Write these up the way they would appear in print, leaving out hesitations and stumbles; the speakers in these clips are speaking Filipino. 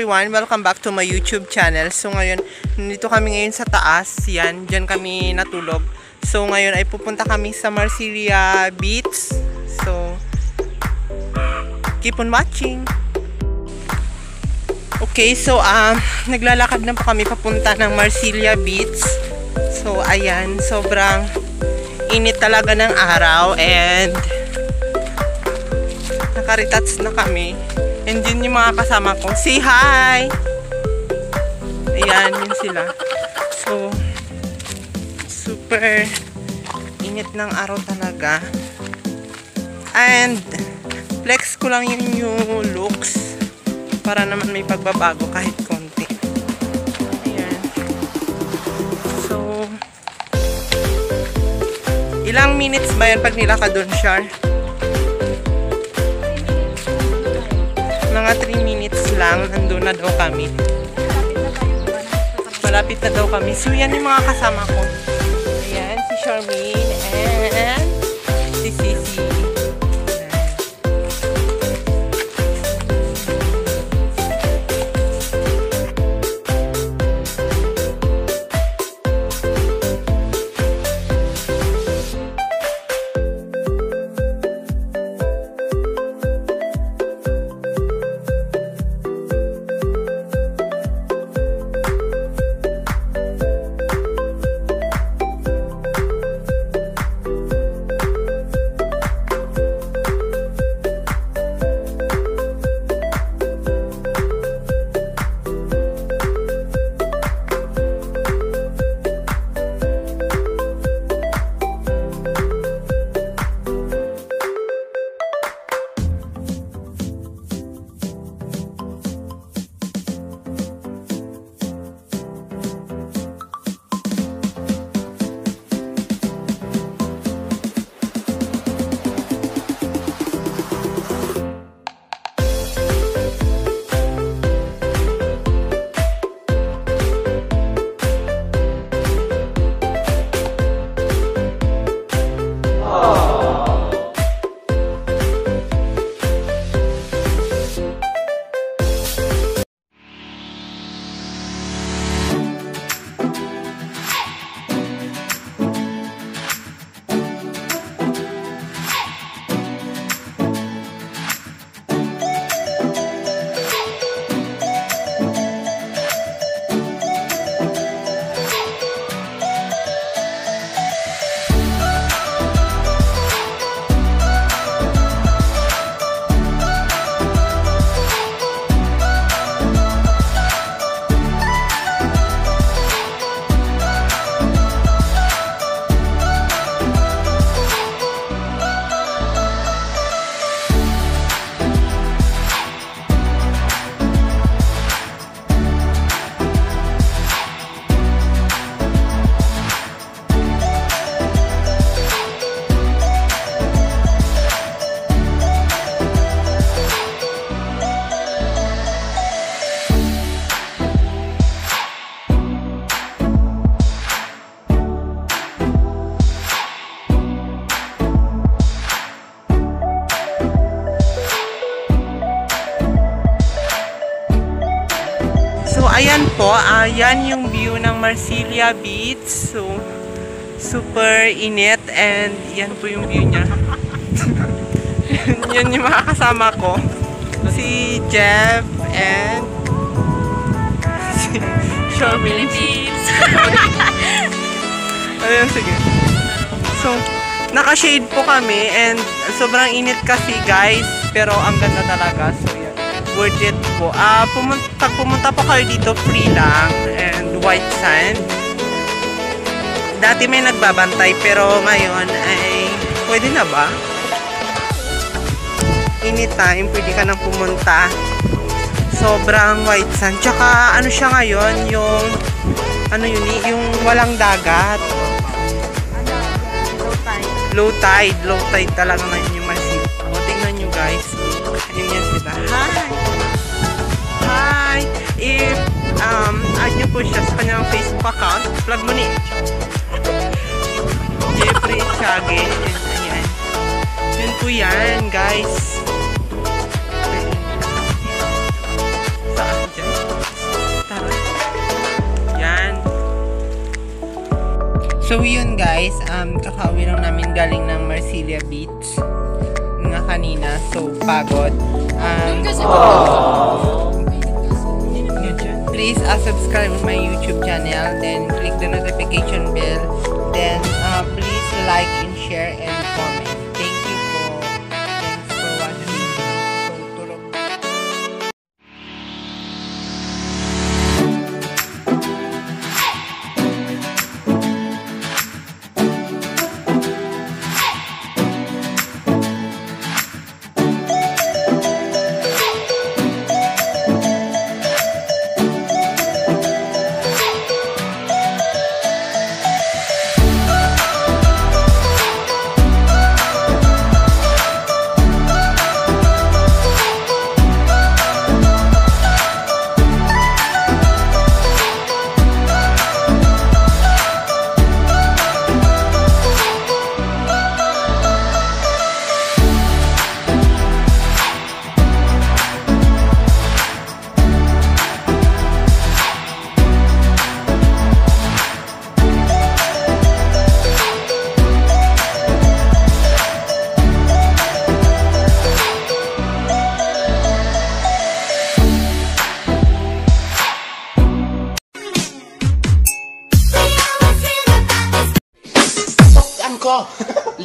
everyone! Welcome back to my YouTube channel. So ngayon, nandito kami ngayon sa taas. Yan, dyan kami natulog. So ngayon ay pupunta kami sa Marsilia Beach. So, keep on watching! Okay, so naglalakad na po kami papunta ng Marsilia Beach. So ayan, sobrang init talaga ng araw and nakaritats na kami. And yun yung mga kasama ko. Say hi! Ayan, yun sila. So, super init ng araw talaga. And, flex ko lang yung new looks para naman may pagbabago kahit konti. Ayan. So, ilang minutes ba yan pag nilakad doon siya? Mga 3 minutes lang, nandun na daw kami. Malapit na daw kami. So, yan yung mga kasama ko. Ayan, si Charmaine and si Sisi. Ayan po, yan yung view ng Marsilia Beach. So, super init and yan po yung view niya. Yan yung mga kasama ko. Si Jeff and si Charmaine. Ayan, sige. So, naka-shade po kami and sobrang init kasi guys. Pero ang ganda talaga. So, yan. Worth it po. Pumunta po kayo dito, free lang and white sand. Dati may nagbabantay pero ngayon ay pwede na ba? Anytime pwede ka nang pumunta. Sobrang white sand. Tsaka ano siya ngayon, yung ano yun, yung walang dagat. Low tide. Low tide talaga ngayon yung Marsilia. O, tingnan nyo guys. Ayun yan sila. Hi! If add nyo po siya sa kanyang Facebook account, plug mo ni Jeffrey Chage. Ayan. Yun po yan guys. Saan dyan? So yun guys, kakauwi lang namin galing ng Marsilia Beach nga kanina. So pagod. Please subscribe on my YouTube channel, then click the notification bell, then please like and share and comment. Thank you po. Thanks for watching. So tulog.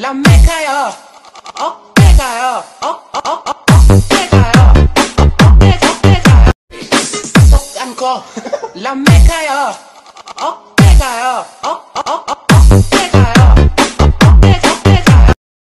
람메카요 어깨가요 어깨가요 어깨가요 꼭 안고 람메카요